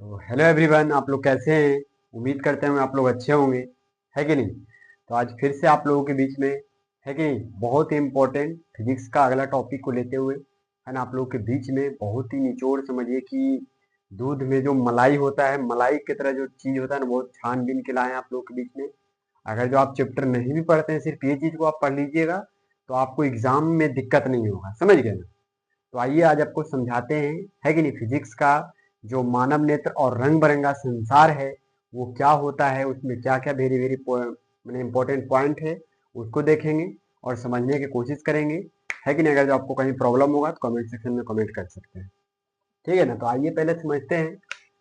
तो hello everyone, आप लोग कैसे हैं। उम्मीद करते हैं आप लोग अच्छे होंगे, है कि नहीं। तो आज फिर से आप लोगों के बीच में, है कि नहीं, बहुत ही इम्पोर्टेंट फिजिक्स का अगला टॉपिक को लेते हुए, है ना, आप लोगों के बीच में बहुत ही निचोड़ समझिए कि दूध में जो मलाई होता है, मलाई की तरह जो चीज़ होता है ना, बहुत छानबीन के लाए हैं आप लोगों के बीच में। अगर जो आप चैप्टर नहीं भी पढ़ते हैं, सिर्फ ये चीज़ को आप पढ़ लीजिएगा तो आपको एग्जाम में दिक्कत नहीं होगा, समझ गए ना। तो आइए आज आपको समझाते हैं, है कि नहीं, फिजिक्स का जो मानव नेत्र और रंग बिरंगा संसार है वो क्या होता है, उसमें क्या क्या वेरी वेरी मैंने इंपॉर्टेंट पॉइंट है उसको देखेंगे और समझने की कोशिश करेंगे, है कि नहीं। अगर जो आपको कहीं प्रॉब्लम होगा तो कमेंट सेक्शन में कमेंट कर सकते हैं, ठीक है ना। तो आइए पहले समझते हैं,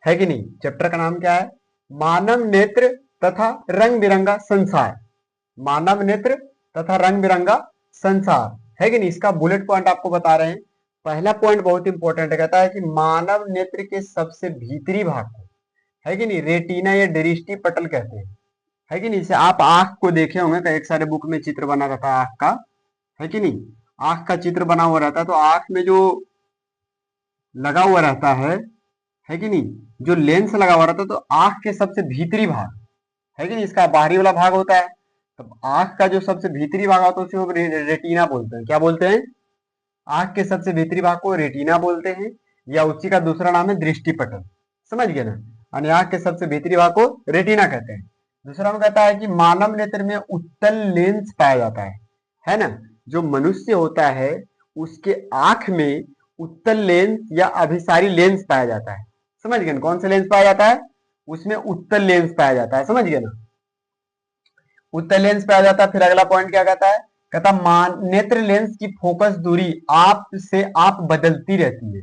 है कि नहीं। चैप्टर का नाम क्या है? मानव नेत्र तथा रंग बिरंगा संसार। मानव नेत्र तथा रंग बिरंगा संसार, है कि नहीं। इसका बुलेट पॉइंट आपको बता रहे हैं। पहला पॉइंट बहुत इंपॉर्टेंट है, कहता है कि मानव नेत्र के सबसे भीतरी भाग को, है कि नहीं, रेटिना या दृष्टि पटल कहते हैं, है कि नहीं। इसे आप आंख को देखे होंगे, कई एक सारे बुक में चित्र बना रहता है आंख का, है कि नहीं। आंख का चित्र बना हुआ रहता है, तो आंख में जो लगा हुआ रहता है कि नहीं, जो लेंस लगा हुआ रहता है, तो आंख के सबसे भीतरी भाग, है कि नहीं, इसका बाहरी वाला भाग होता है। तब आंख का जो सबसे भीतरी भाग होता है उसे हम रेटिना बोलते हैं। क्या बोलते हैं? आंख के सबसे भीतरी भाग को रेटिना बोलते हैं, या उसी का दूसरा नाम है दृष्टि पटल, समझ गए ना। यानी आंख के सबसे भीतरी भाग को रेटिना कहते हैं। दूसरा में कहता है कि मानव नेत्र में उत्तल लेंस पाया जाता है ना। जो मनुष्य होता है उसके आंख में उत्तल लेंस या अभिसारी लेंस पाया जाता है, समझ गए ना। कौन सा लेंस पाया जाता है? उसमें उत्तल लेंस पाया जाता है, समझ गए ना। उत्तल लेंस पाया जाता है। फिर अगला पॉइंट क्या कहता है? कहता मान नेत्र लेंस की फोकस दूरी आप से आप बदलती रहती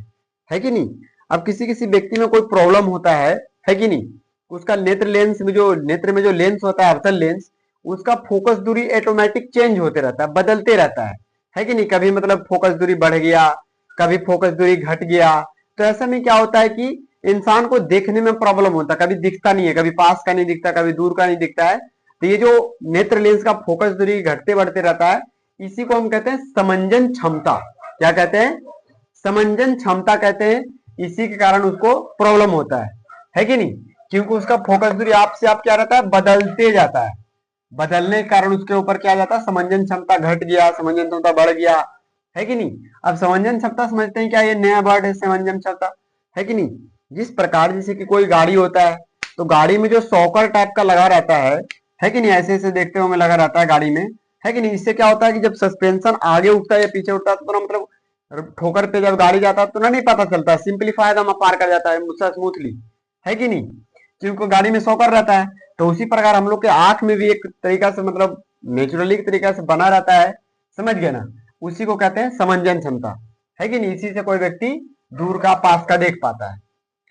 है कि नहीं। अब किसी किसी व्यक्ति में कोई प्रॉब्लम होता है कि नहीं, उसका नेत्र में जो लेंस होता है, अवतल लेंस, उसका फोकस दूरी ऑटोमेटिक चेंज होते रहता है, बदलते रहता है कि नहीं। कभी मतलब फोकस दूरी बढ़ गया, कभी फोकस दूरी घट गया। तो ऐसे में क्या होता है कि इंसान को देखने में प्रॉब्लम होता है, कभी दिखता नहीं है, कभी पास का नहीं दिखता, कभी दूर का नहीं दिखता है। तो ये जो नेत्र लेंस का फोकस दूरी घटते बढ़ते रहता है, इसी को हम कहते हैं समंजन क्षमता। क्या कहते हैं? समंजन क्षमता कहते हैं। इसी के कारण उसको प्रॉब्लम होता है कि नहीं, क्योंकि उसका फोकस दूरी आपसे आप क्या रहता है, बदलते जाता है। बदलने के कारण उसके ऊपर क्या जाता है, समंजन क्षमता घट गया, समंजन क्षमता बढ़ गया, है कि नहीं। अब समंजन क्षमता समझते हैं क्या? ये नया वर्ड है समंजन क्षमता, है कि नहीं। जिस प्रकार जैसे कि कोई गाड़ी होता है, तो गाड़ी में जो सॉकर टाइप का लगा रहता है कि नहीं, ऐसे ऐसे देखते हुए लगा रहता है गाड़ी में, है कि नहीं। इससे क्या होता है कि जब सस्पेंशन आगे उठता है या पीछे उठता है तो ना, मतलब ठोकर पे जब गाड़ी जाता है तो ना नहीं पता चलता, सिंपलीफाई दम पार कर जाता है मुझसे स्मूथली, है कि नहीं, क्योंकि गाड़ी में सॉकर रहता है। तो उसी प्रकार हम लोग के आंख में भी एक तरीका से, मतलब नेचुरली तरीका से बना रहता है, समझ गए ना। उसी को कहते हैं समंजन क्षमता, है कि नहीं। इसी से कोई व्यक्ति दूर का पास का देख पाता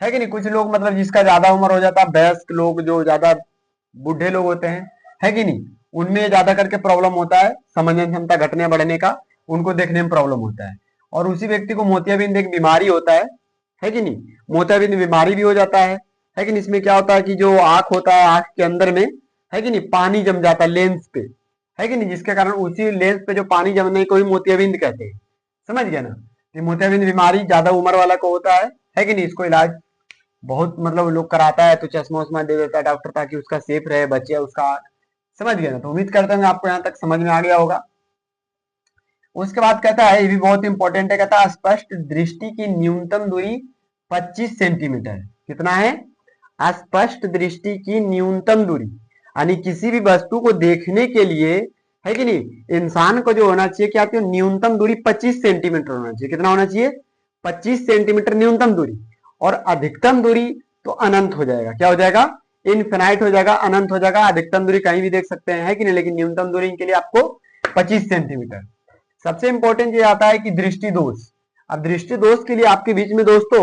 है कि नहीं। कुछ लोग मतलब जिसका ज्यादा उम्र हो जाता है, वयस्क लोग जो ज्यादा बूढ़े लोग होते हैं, है कि नहीं, उनमें ज्यादा करके प्रॉब्लम होता है समंजन क्षमता घटने बढ़ने का, उनको देखने में प्रॉब्लम होता है। और उसी व्यक्ति को मोतियाबिंद एक बीमारी होता है कि नहीं, मोतियाबिंद बीमारी भी हो जाता है कि नहीं। इसमें क्या होता है कि जो आंख होता है, आंख के अंदर में, है कि नहीं, पानी जम जाता है लेंस पे, है कि नहीं, जिसके कारण उसी लेंस पे जो पानी जमने को ही मोतियाबिंद कहते हैं, समझ गया ना। ये मोतियाबिंद बीमारी ज्यादा उम्र वाला को होता है कि नहीं। इसको इलाज बहुत मतलब लोग कराता है, तो चश्मा उश्मा दे देता है डॉक्टर ताकि उसका सेफ रहे, बचे उसका, समझ गए ना। तो उम्मीद करते हैं आपको यहाँ तक समझ में आ गया होगा। उसके बाद कहता है, ये भी बहुत इंपॉर्टेंट है, कहता है स्पष्ट दृष्टि की न्यूनतम दूरी 25 सेंटीमीटर। कितना है? स्पष्ट दृष्टि की न्यूनतम दूरी, यानी किसी भी वस्तु को देखने के लिए, है कि नहीं, इंसान को जो होना चाहिए क्या होती है, न्यूनतम दूरी 25 सेंटीमीटर होना चाहिए। कितना होना चाहिए? 25 सेंटीमीटर न्यूनतम दूरी। और अधिकतम दूरी तो अनंत हो जाएगा, क्या हो जाएगा, इनफिनाइट हो जाएगा, अनंत हो जाएगा। अधिकतम दूरी कहीं भी देख सकते हैं, है कि नहीं, लेकिन न्यूनतम दूरी के लिए आपको 25 सेंटीमीटर। सबसे इंपॉर्टेंट ये आता है कि दृष्टि दोष। अब दृष्टि दोष के लिए आपके बीच में दोस्तों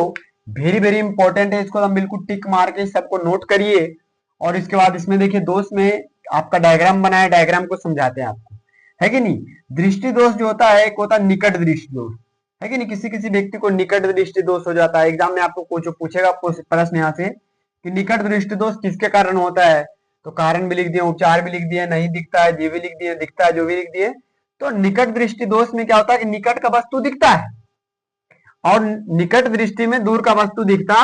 वेरी वेरी इंपॉर्टेंट है, इसको हम बिल्कुल टिक मार के सबको नोट करिए। और इसके बाद इसमें देखिए दोष में आपका डायग्राम बनाया, डायग्राम को समझाते हैं आपको, है कि नहीं। दृष्टि दोष जो होता है, एक होता है निकट दृष्टि दोष, है कि नहीं। किसी किसी व्यक्ति को निकट दृष्टि दोष हो जाता है। एग्जाम में आपको कुछ पूछेगा प्रश्न यहाँ से कि निकट दृष्टि दोष किसके कारण होता है, तो कारण भी लिख दिए, उपचार भी लिख दिए, नहीं दिखता है जी भी लिख दिए, दिखता है जो भी लिख दिए। तो निकट दृष्टि दोष में क्या होता है कि निकट का वस्तु दिखता है और निकट दृष्टि में दूर का वस्तु दिखता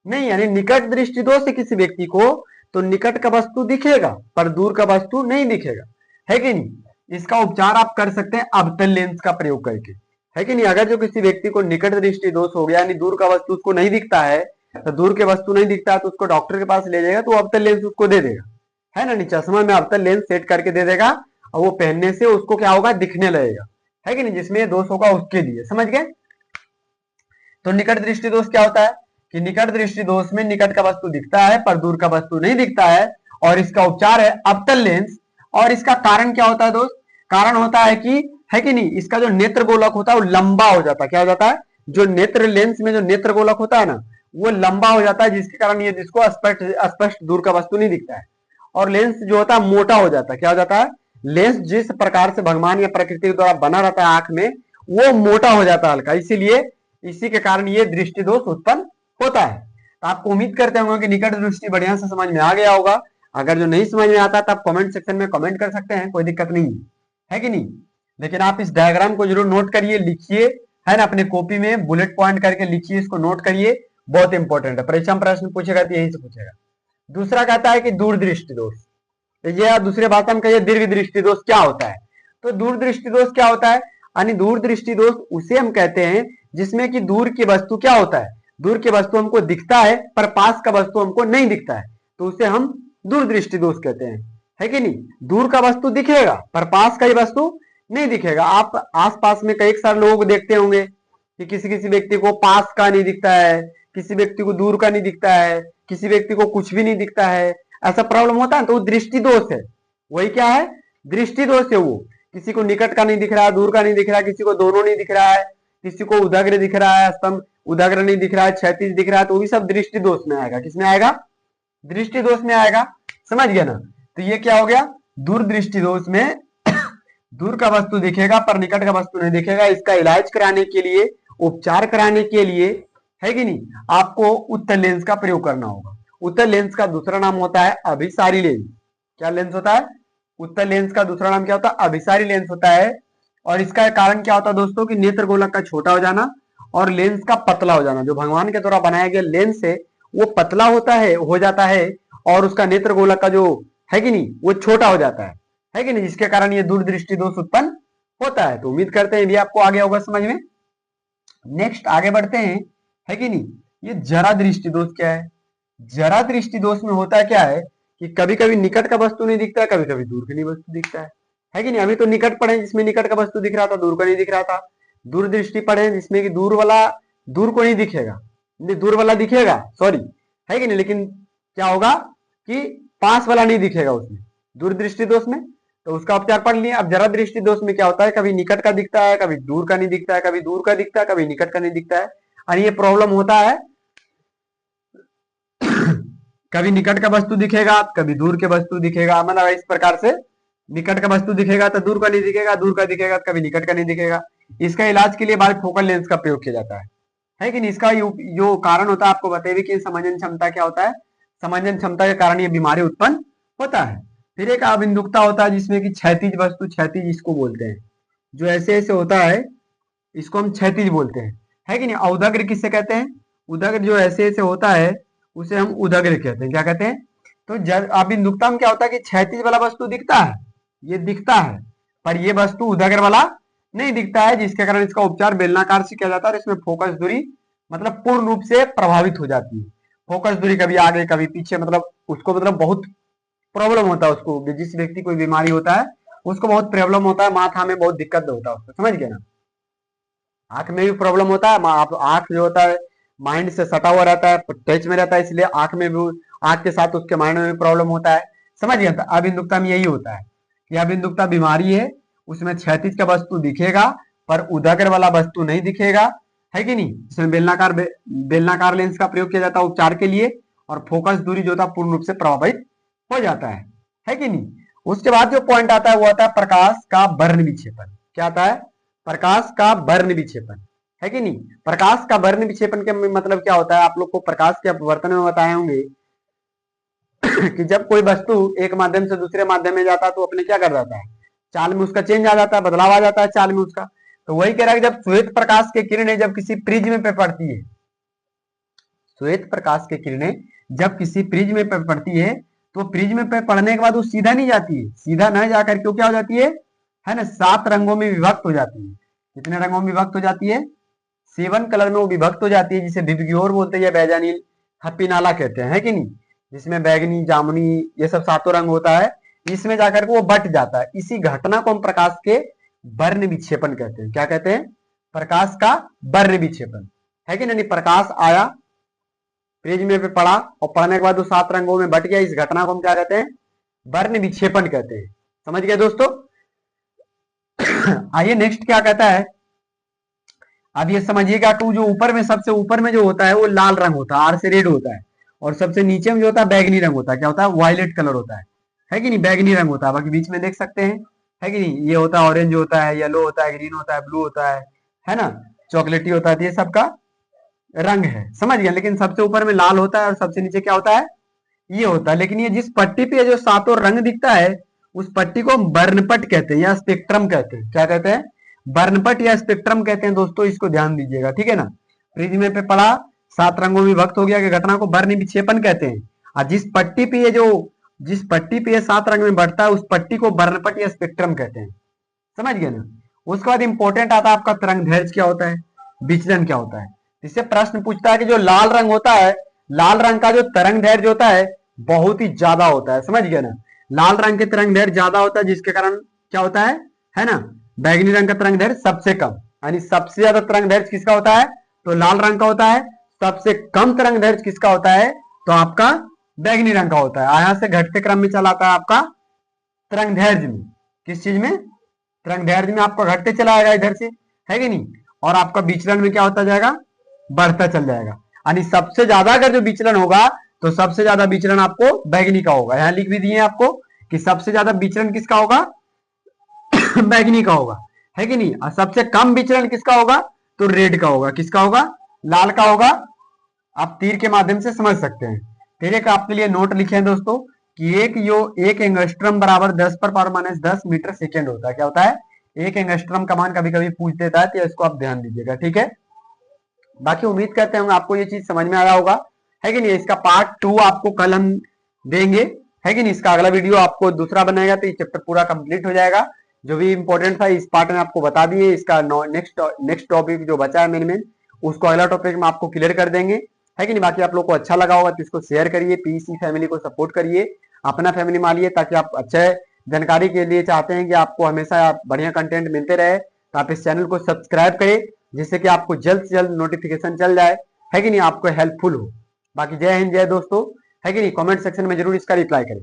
नहीं, यानी निकट दृष्टि दोष है किसी व्यक्ति को तो निकट का वस्तु दिखेगा पर दूर का वस्तु नहीं दिखेगा, है कि नहीं। इसका उपचार आप कर सकते हैं अवतल लेंस का प्रयोग करके, है कि नहीं। अगर जो किसी व्यक्ति को निकट दृष्टि दोष हो गया यानी दूर का वस्तु उसको नहीं दिखता है, तो दूर के वस्तु नहीं दिखता है तो उसको डॉक्टर के पास ले जाएगा तो अवतल लेंस उसको दे देगा, है ना। नहीं, चश्मा में अवतल लेंस सेट करके दे देगा और वो पहनने से उसको क्या होगा, दिखने लगेगा, है कि नहीं। जिसमें दोष होगा उसके लिए, समझ गए। तो निकट दृष्टि दोष क्या होता है कि निकट दृष्टि दोष में निकट का वस्तु दिखता है पर दूर का वस्तु नहीं दिखता है और इसका उपचार है अवतल लेंस। और इसका कारण क्या होता है दोस्त, कारण होता है कि, है कि नहीं, इसका जो नेत्र गोलक होता है वो लंबा हो जाता है। क्या हो जाता है, जो नेत्र लेंस में जो नेत्र गोलक होता है ना वो लंबा हो जाता है, जिसके कारण ये जिसको स्पष्ट दूर का वस्तु नहीं दिखता है। और लेंस जो होता है मोटा हो जाता है। क्या हो जाता है, लेंस जिस प्रकार से भगवान या प्रकृति के द्वारा बना रहता है आंख में वो मोटा हो जाता है हल्का, इसीलिए इसी के कारण ये दृष्टि दोष उत्पन्न होता है। तो आपको उम्मीद करते होंगे कि निकट दृष्टि बढ़िया से समझ में आ गया होगा। अगर जो नहीं समझ में आता तो आप कमेंट सेक्शन में कमेंट कर सकते हैं, कोई दिक्कत नहीं है कि नहीं। लेकिन आप इस डायग्राम को जरूर नोट करिए, लिखिए, है ना, अपने कॉपी में बुलेट पॉइंट करके लिखिए, इसको नोट करिए, बहुत इंपॉर्टेंट है। परीक्षा में प्रश्न पूछेगा तो यही से पूछेगा। दूसरा कहता है कि दूरदृष्टि दोष, ये दूसरे भाषा में कहिए दीर्घ दृष्टि दोष क्या होता है। तो दूरदृष्टि दोष क्या होता है, यानी दूरदृष्टि दोष उसे हम कहते हैं जिसमें कि दूर की वस्तु क्या होता है, दूर की वस्तु हमको दिखता है पर पास का वस्तु हमको नहीं दिखता है, तो उसे हम दूरदृष्टि दोष कहते हैं, है कि नहीं। दूर का वस्तु दिखेगा पर पास का ही वस्तु नहीं दिखेगा। आप आसपास में कई सारे लोगों को देखते होंगे कि किसी किसी व्यक्ति को पास का नहीं दिखता है, किसी व्यक्ति को दूर का नहीं दिखता है, किसी व्यक्ति को कुछ भी नहीं दिखता है, ऐसा प्रॉब्लम होता है तो वो दृष्टि दोष है। वही क्या है, दृष्टि दोष है। वो किसी को निकट का नहीं दिख रहा, दूर का नहीं दिख रहा, किसी को दोनों नहीं दिख रहा है, किसी को उदाग्र दिख रहा है, स्तंभ उदाग्र नहीं दिख रहा है, क्षैतिज दिख रहा है, तो वो भी सब दृष्टि दोष में आएगा। किसमें आएगा, दृष्टि दोष में आएगा, समझ गया ना। तो ये क्या हो गया, दूरदृष्टि दोष में दूर का वस्तु दिखेगा पर निकट का वस्तु नहीं दिखेगा। इसका इलाज कराने के लिए, उपचार कराने के लिए, है कि नहीं, आपको उत्तल लेंस का प्रयोग करना होगा। उत्तल लेंस का दूसरा नाम होता है अभिसारी लेंस। क्या लेंस होता है, उत्तल लेंस का दूसरा नाम क्या होता है, अभिसारी लेंस होता है। और इसका कारण क्या होता है दोस्तों कि नेत्र गोलक का छोटा हो जाना और लेंस का पतला हो जाना। जो भगवान के द्वारा बनाया गया लेंस है वो पतला होता है, हो जाता है, और उसका नेत्र गोलक का जो है कि नहीं वो छोटा हो जाता है कि नहीं, जिसके कारण ये दूरदृष्टि दोष उत्पन्न होता है। तो उम्मीद करते हैं भी आपको आ गया होगा समझ में। नेक्स्ट आगे बढ़ते हैं, है कि नहीं। ये जरा दृष्टि दोष क्या है, जरा दृष्टि दोष में होता क्या है कि कभी कभी निकट का वस्तु नहीं दिखता है, कभी कभी दूर की वस्तु दिखता है कि नहीं। अभी तो निकट पढ़े जिसमें निकट का वस्तु दिख रहा था, दूर का नहीं दिख रहा था। दूर दृष्टि पढ़े जिसमें कि दूर वाला दूर को नहीं दिखेगा, दूर वाला दिखेगा, सॉरी, है कि नहीं, लेकिन क्या होगा कि पास वाला नहीं दिखेगा उसमें, दूर दृष्टि दोष में। तो उसका उपचार पढ़ लिया। अब जरा दृष्टि दोष में क्या होता है, कभी निकट का दिखता है, कभी दूर का नहीं दिखता है, कभी दूर का दिखता है, कभी निकट का नहीं दिखता है। और ये प्रॉब्लम होता है कभी निकट का वस्तु दिखेगा, कभी दूर के वस्तु दिखेगा, मतलब इस प्रकार से निकट का वस्तु दिखेगा तो दूर का नहीं दिखेगा, दूर का दिखेगा तो कभी निकट का नहीं दिखेगा। इसका इलाज के लिए बाइफोकल लेंस का प्रयोग किया जाता है कि नहीं। इसका जो कारण होता है आपको बताइए कि समंजन क्षमता क्या होता है, समंजन क्षमता के कारण ये बीमारी उत्पन्न होता है। फिर एक अबिंदुकता होता है जिसमें कि क्षैतिज वस्तु, क्षैतिज इसको बोलते हैं, जो ऐसे ऐसे होता है इसको हम क्षैतिज बोलते हैं, है कि नहीं। औदग्र किससे कहते हैं, उदग्र जो ऐसे ऐसे होता है उसे हम उदग्र कहते हैं। क्या कहते हैं, तो अबिंदुकता में क्या होता है कि क्षैतिज वाला वस्तु दिखता है, ये दिखता है, पर ये वस्तु उदग्र वाला नहीं दिखता है, जिसके कारण इसका उपचार बेलनाकार से किया जाता है और इसमें फोकस दूरी मतलब पूर्ण रूप से प्रभावित हो जाती है। फोकस दूरी कभी आगे कभी पीछे, मतलब उसको मतलब बहुत प्रॉब्लम होता है उसको। जिस व्यक्ति को बीमारी होता है उसको बहुत प्रॉब्लम होता है, माथा में बहुत दिक्कत होता है उसको, समझ गए ना। आंख में भी प्रॉब्लम होता है, आंख जो होता है माइंड से सटा हुआ रहता है, टच में रहता है, इसलिए आंख में भी, आंख के साथ उसके माइंड में भी प्रॉब्लम होता है, समझ गए। अबिंदुकता में यही होता है कि अबिंदुकता बीमारी है, उसमें क्षैतिज का वस्तु दिखेगा पर उदग्र वाला वस्तु नहीं दिखेगा, है कि नहीं। इसमें बेलनाकार लेंस का प्रयोग किया जाता है उपचार के लिए, और फोकस दूरी जो था पूर्ण रूप से प्रभावित हो जाता है कि नहीं। उसके बाद जो पॉइंट आता है वो आता है प्रकाश का वर्ण विक्षेपण। क्या आता है, प्रकाश का वर्ण विक्षेपण, है कि नहीं। प्रकाश का वर्ण विक्षेपण के मतलब क्या होता है, आप लोग को प्रकाश के अपवर्तन में बताए होंगे कि जब कोई वस्तु एक माध्यम से दूसरे माध्यम में जाता है तो अपने क्या कर जाता है, चाल में उसका चेंज आ जाता है, बदलाव आ जाता है चाल में उसका। तो वही कह रहा है कि जब श्वेत प्रकाश की किरणें जब किसी प्रिज्म पे पड़ती है, श्वेत प्रकाश की किरणें जब किसी प्रिज्म पे पड़ती है तो प्रिज्म पे पड़ने के बाद वो सीधा नहीं जाती है, सीधा न जाकर के क्या हो जाती है ना, 7 रंगों में विभक्त हो जाती है। कितने रंगों में विभक्त हो जाती है? 7 कलर में वो विभक्त हो जाती है, जिसे विबग्योर बोलते हैं या बैजानील हप्पीनाला कहते हैं, है कि नहीं, जिसमें बैगनी, जामुनी ये सब 7 रंग होता है, इसमें जाकर के वो बट जाता है। इसी घटना को हम प्रकाश के वर्ण विक्षेपण कहते हैं। क्या कहते हैं? प्रकाश का वर्ण विक्षेपण, है कि नहीं। प्रकाश आया, प्रिज्म पे पड़ा और पड़ने के बाद वो 7 रंगों में बट गया, इस घटना को हम क्या कहते हैं? वर्ण विक्षेपण कहते हैं। समझ गए दोस्तों? आइए नेक्स्ट क्या कहता है, अब ये समझिएगा कि जो ऊपर में, सबसे ऊपर में जो होता है वो लाल रंग होता है, आर से रेड होता है, और सबसे नीचे में जो होता है बैगनी रंग होता है। क्या होता है? वायलेट कलर होता है कि नहीं, बैगनी रंग होता है। बाकी बीच में देख सकते हैं, है कि नहीं, ये होता है ऑरेंज होता है, येलो होता है, ग्रीन होता है, ब्लू होता है ना, चॉकलेटी होता है। ये सबका रंग है, समझ गए। लेकिन सबसे ऊपर में लाल होता है और सबसे नीचे क्या होता है? ये होता है। लेकिन ये जिस पट्टी पे जो 7 रंग दिखता है उस पट्टी को वर्णपट कहते हैं या स्पेक्ट्रम कहते हैं। क्या कहते हैं? वर्णपट या स्पेक्ट्रम कहते हैं दोस्तों, इसको ध्यान दीजिएगा, ठीक है ना। प्रिज्म पे पड़ा, 7 रंगों में विभक्त हो गया कि घटना को वर्ण विक्षेपण कहते हैं। और जिस पट्टी पे ये 7 रंग में बढ़ता है उस पट्टी को वर्णपट या स्पेक्ट्रम कहते हैं। समझ गए ना। उसके बाद इंपॉर्टेंट आता है आपका तरंग दैर्ध्य क्या होता है, विचलन क्या होता है। इससे प्रश्न पूछता है कि जो लाल रंग होता है, लाल रंग का जो तरंग दैर्ध्य होता है बहुत ही ज्यादा होता है। समझ गए ना। लाल रंग के तरंग दैर्ध्य ज्यादा होता है, जिसके कारण क्या होता है ना, बैगनी रंग का तरंग दैर्ध्य सबसे कम। यानी सबसे ज्यादा तरंग दैर्ध्य किसका होता है? तो लाल रंग का होता है। सबसे कम तरंग दैर्ध्य किसका होता है? तो आपका बैगनी रंग का होता है। यहां से घटते क्रम में चला आता है आपका तरंग दैर्ध्य में। किस चीज में? तरंग दैर्ध्य में आपका घटते चला आएगा इधर से, है कि नहीं। और आपका विचलन में क्या होता जाएगा? बढ़ता चल जाएगा। यानी सबसे ज्यादा अगर जो विचलन होगा तो सबसे ज्यादा विचलन आपको बैगनी का होगा। यहां लिख भी दिए आपको कि सबसे ज्यादा विचलन किसका होगा? बैगनी का होगा, है कि नहीं। और सबसे कम विचलन किसका होगा? तो रेड का होगा। किसका होगा? लाल का होगा। आप तीर के माध्यम से समझ सकते हैं। फिर एक आपके लिए नोट लिखे हैं दोस्तों कि एक एंगस्ट्रम बराबर 10⁻⁻10 मीटर सेकेंड होता है। क्या होता है? एक एंगस्ट्रम का मान कभी कभी पूछ देता है, तो इसको आप ध्यान दीजिएगा, ठीक है। बाकी उम्मीद करते हैं आपको ये चीज समझ में आया होगा, है कि नहीं। इसका पार्ट 2 आपको कल हम देंगे, है कि नहीं। इसका अगला वीडियो आपको दूसरा बनाएगा तो ये चैप्टर पूरा कंप्लीट हो जाएगा। जो भी इंपॉर्टेंट था इस पार्ट में आपको बता दिए। इसका नेक्स्ट टॉपिक जो बचा है मेन उसको अगला टॉपिक में आपको क्लियर कर देंगे, है कि नहीं। बाकी आप लोग को अच्छा लगा होगा तो इसको शेयर करिए, पीसी फैमिली को सपोर्ट करिए, अपना फैमिली मानिए, ताकि आप अच्छे जानकारी के लिए चाहते हैं कि आपको हमेशा बढ़िया कंटेंट मिलते रहे, तो आप इस चैनल को सब्सक्राइब करें, जिससे कि आपको जल्द से जल्द नोटिफिकेशन चल जाए, है कि नहीं, आपको हेल्पफुल हो। बाकी जय हिंद, जय दोस्तों, है कि नहीं। कमेंट सेक्शन में जरूर इसका रिप्लाई करें।